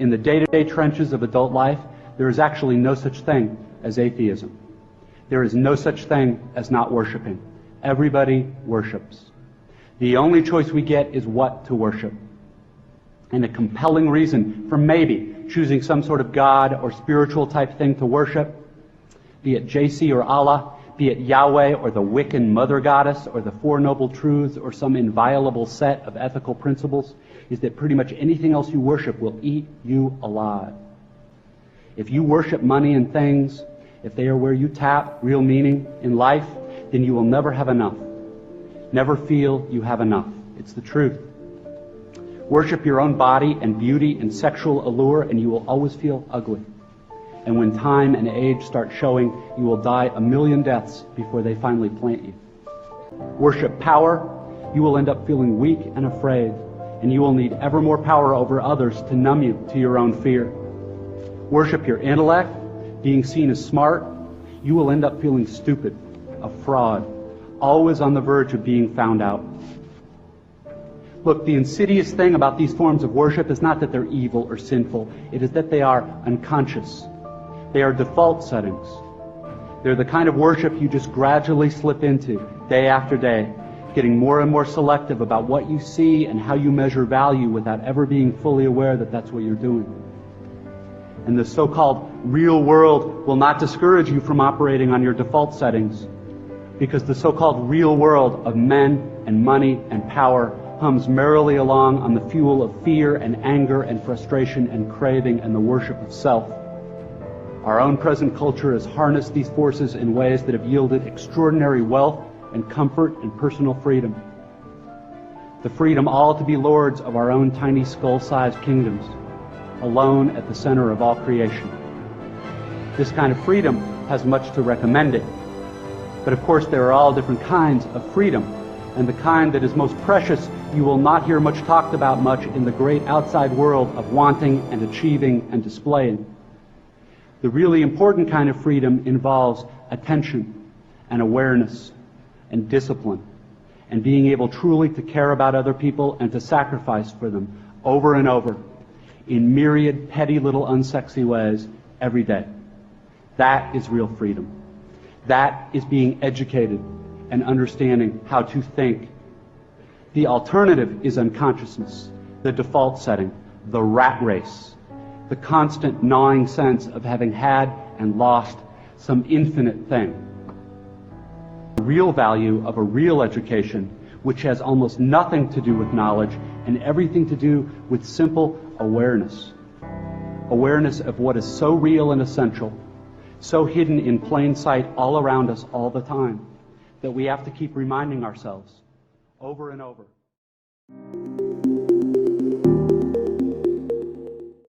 In the day-to-day trenches of adult life, there is actually no such thing as atheism. There is no such thing as not worshiping. Everybody worships. The only choice we get is what to worship. And a compelling reason for maybe choosing some sort of God or spiritual type thing to worship, be it JC or Allah, be it Yahweh or the Wiccan Mother Goddess or the Four Noble Truths or some inviolable set of ethical principles, is that pretty much anything else you worship will eat you alive. If you worship money and things, if they are where you tap real meaning in life, then you will never have enough. Never feel you have enough. It's the truth. Worship your own body and beauty and sexual allure, and you will always feel ugly. And when time and age start showing, you will die a million deaths before they finally plant you. Worship power, you will end up feeling weak and afraid, and you will need ever more power over others to numb you to your own fear. Worship your intellect, being seen as smart, you will end up feeling stupid, a fraud, always on the verge of being found out. Look, the insidious thing about these forms of worship is not that they're evil or sinful. It is that they are unconscious. They are default settings. They're the kind of worship you just gradually slip into day after day, getting more and more selective about what you see and how you measure value without ever being fully aware that that's what you're doing. And the so-called real world will not discourage you from operating on your default settings, because the so-called real world of men and money and power hums merrily along on the fuel of fear and anger and frustration and craving and the worship of self. Our own present culture has harnessed these forces in ways that have yielded extraordinary wealth and comfort and personal freedom. The freedom all to be lords of our own tiny skull-sized kingdoms, alone at the center of all creation. This kind of freedom has much to recommend it. But of course there are all different kinds of freedom, and the kind that is most precious you will not hear much talked about much in the great outside world of wanting and achieving and displaying. The really important kind of freedom involves attention and awareness and discipline and being able truly to care about other people and to sacrifice for them over and over in myriad petty little unsexy ways every day. That is real freedom. That is being educated and understanding how to think. The alternative is unconsciousness, the default setting, the rat race, the constant gnawing sense of having had and lost some infinite thing. The real value of a real education, which has almost nothing to do with knowledge and everything to do with simple awareness. Awareness of what is so real and essential, so hidden in plain sight all around us all the time, that we have to keep reminding ourselves over and over.